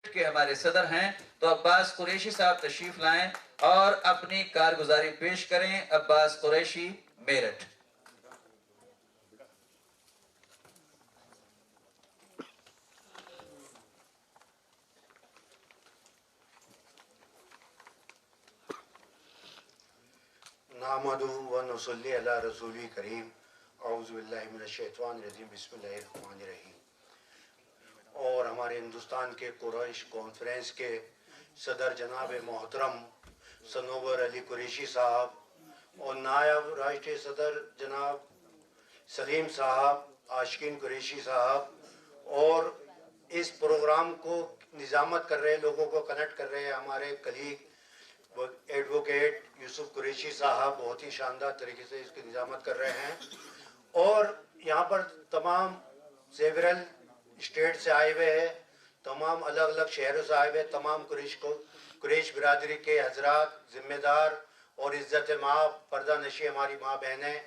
کے ہمارے صدر ہیں، تو عباس قریشی صاحب تشریف لائیں اور اپنی کارگزاری پیش کریں۔ عباس قریشی، میرٹھ۔ نحمدہ و نصلی علی رسول کریم۔ اعوذ باللہ من الشیطان الرجیم، بسم اللہ الرحمن الرحیم۔ اور ہمارے ہندوستان کے قریش کانفرنس کے صدر جناب محترم سنور علی قریشی صاحب اور نائب راشٹری صدر جناب سلیم صاحب، عاشقین قریشی صاحب، اور اس پروگرام کو نظامت کر رہے لوگوں کو کنیکٹ کر رہے ہمارے کلیگ ایڈوکیٹ یوسف قریشی صاحب، بہت ہی شاندار طریقے سے اس کی نظامت کر رہے ہیں۔ اور یہاں پر تمام سیورل اسٹیٹ سے آئے ہوئے ہیں، تمام الگ الگ شہروں سے آئے ہوئے، تمام قریش برادری کے حضرات، ذمہ دار اور عزت مآب پردہ نشی ہماری ماں بہنیں،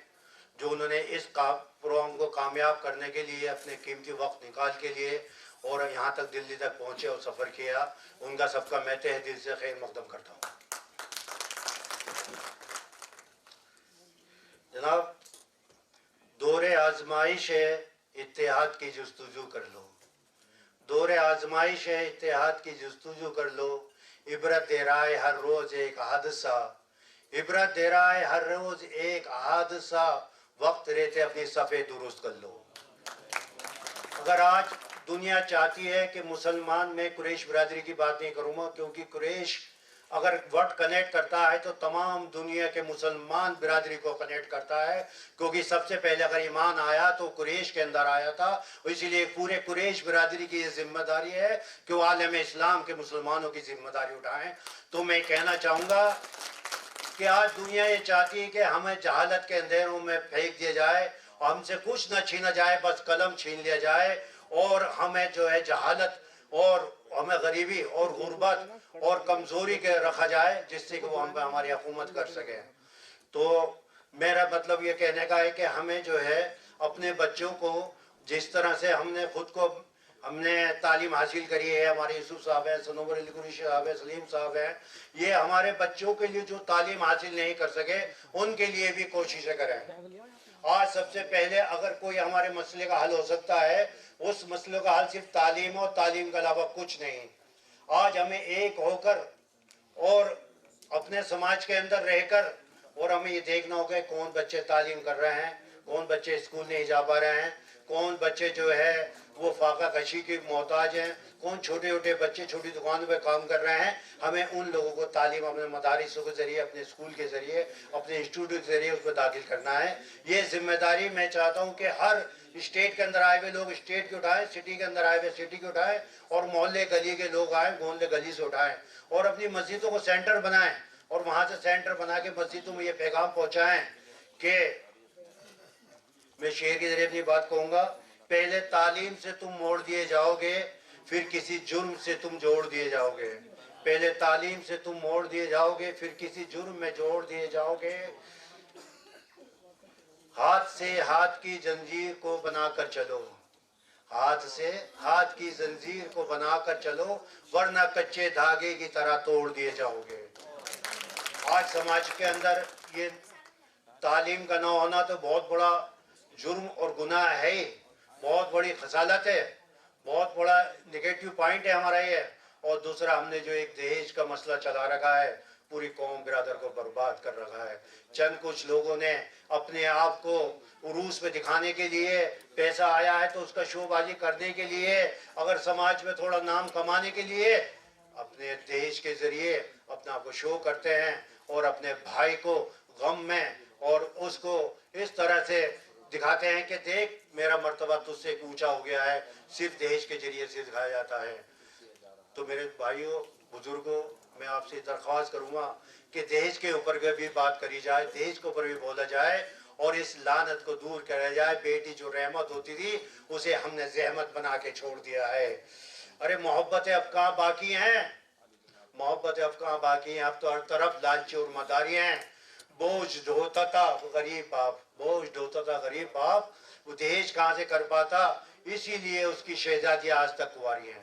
جو انہوں نے اس پروگرام کو کامیاب کرنے کے لیے اپنے قیمتی وقت نکال کے لیے اور یہاں تک دلی تک پہنچے اور سفر کیا، ان کا سب کا میں تہ دل سے خیر مقدم کرتا ہوں۔ جناب، دور آزمائش ہے، اتحاد کی جستجو کر لو۔ دور آزمائش ہے، اتحاد کی جستجو کر لو۔ عبرت دے رہا ہے ہر روز ایک حادثہ، عبرت دے رہا ہے ہر روز ایک حادثہ، وقت رہتے اپنی صفحے درست کر لو۔ اگر آج دنیا چاہتی ہے کہ مسلمان، میں قریش برادری کی بات نہیں کروں گا کیونکہ قریش اگر ورڈ کنیکٹ کرتا ہے تو تمام دنیا کے مسلمان برادری کو کنیکٹ کرتا ہے، کیونکہ سب سے پہلے اگر ایمان آیا تو قریش کے اندر آیا تھا، اسی لیے پورے قریش برادری کی یہ ذمہ داری ہے کہ وہ عالم اسلام کے مسلمانوں کی ذمہ داری اٹھائیں۔ تو میں کہنا چاہوں گا کہ آج دنیا یہ چاہتی ہے کہ ہمیں جہالت کے اندھیروں میں پھینک دیا جائے اور ہم سے کچھ نہ چھینا جائے، بس قلم چھین لیا جائے، اور ہمیں جو ہے جہالت اور ہمیں غریبی اور غربت اور کمزوری کے رکھا جائے، جس سے کہ وہ ہم پہ ہماری حکومت کر سکے۔ تو میرا مطلب یہ کہنے کا ہے کہ ہمیں جو ہے اپنے بچوں کو جس طرح سے ہم نے تعلیم حاصل کری ہے، ہمارے یوسف صاحب ہیں، سنور علی قریشی صاحب ہیں، سلیم صاحب ہیں، یہ ہمارے بچوں کے لیے جو تعلیم حاصل نہیں کر سکے ان کے لیے بھی کوششیں کریں۔ آج سب سے پہلے اگر کوئی ہمارے مسئلے کا حل ہو سکتا ہے، اس مسئلے کا حل صرف تعلیم اور تعلیم کے علاوہ کچھ نہیں۔ آج ہمیں ایک ہو کر اور اپنے سماج کے اندر رہ کر اور ہمیں یہ دیکھنا ہوگا کہ کون بچے تعلیم کر رہے ہیں، کون بچے اسکول نہیں جا پا رہے ہیں، کون بچے جو ہے وہ فاقہ کشی کے محتاج ہیں، کون چھوٹے چھوٹے بچے چھوٹی دکانوں پہ کام کر رہے ہیں۔ ہمیں ان لوگوں کو تعلیم اپنے مدارسوں کے ذریعے، اپنے اسکول کے ذریعے، اپنے انسٹیٹیوٹ کے ذریعے اس کو داخل کرنا ہے۔ یہ ذمہ داری میں چاہتا ہوں کہ ہر اسٹیٹ کے اندر آئے ہوئے لوگ اسٹیٹ کی اٹھائیں، سٹی کے اندر آئے ہوئے سٹی کی اٹھائیں، اور محلے گلی کے لوگ آئیں، محلے گلی سے اٹھائیں، اور اپنی مسجدوں کو سینٹر بنائیں، اور وہاں سے سینٹر بنا کے مسجدوں میں یہ پیغام پہنچائیں کہ میں شعر کے ذریعے اپنی بات کہوں گا، پہلے تعلیم سے تم موڑ دیے جاؤ گے، پھر کسی جرم سے تم جوڑ دیے جاؤ گے۔ پہلے تعلیم سے تم موڑ دیے جاؤ گے، پھر کسی جرم میں جوڑ دیے جاؤ گے۔ ہاتھ سے ہاتھ کی زنجیر کو بنا کر چلو، ہاتھ سے ہاتھ کی زنجیر کو بنا کر چلو، ورنہ کچے دھاگے کی طرح توڑ دیے جاؤ گے۔ آج سماج کے اندر یہ تعلیم کا نہ ہونا تو بہت بڑا جرم اور گناہ ہے، بہت بڑی خسالت ہے، بہت بڑا نگیٹو پوائنٹ ہے ہمارا یہ۔ اور دوسرا، ہم نے جو ایک دہیج کا مسئلہ چلا رکھا ہے، پوری قوم برادر کو برباد کر رکھا ہے۔ چند کچھ لوگوں نے اپنے آپ کو عروج پہ دکھانے کے لیے، پیسہ آیا ہے تو اس کا شو بازی کرنے کے لیے، اگر سماج میں تھوڑا نام کمانے کے لیے اپنے دہیج کے ذریعے اپنا کو شو کرتے ہیں، اور اپنے بھائی کو غم میں اور اس کو اس طرح سے دکھاتے ہیں کہ دیکھ میرا مرتبہ تجھ سے اونچا ہو گیا ہے، صرف دہیج کے ذریعے سے دکھایا جاتا ہے۔ تو میرے بھائیوں، بزرگوں، میں آپ سے درخواست کروں گا کہ دہیج کے اوپر بھی بات کری جائے، دہیج کے اوپر بھی بولا جائے، اور اس لعنت کو دور کرا جائے۔ بیٹی جو رحمت ہوتی تھی اسے ہم نے زحمت بنا کے چھوڑ دیا ہے۔ ارے محبتیں اب کہاں باقی ہیں، محبتیں اب کہاں باقی ہیں، اب تو ہر طرف لالچی اور مداری ہیں۔ بوجھ ڈھوتا تھا غریب باپ، بوجھ ڈھوتا تھا غریب باپ، وہ دہیج کہاں سے کر پاتا، اسی لیے اس کی شہزادیاں آج تک کنواری ہیں۔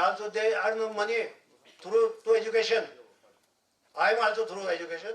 also they earn money through education. I am also through education.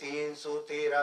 313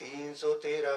313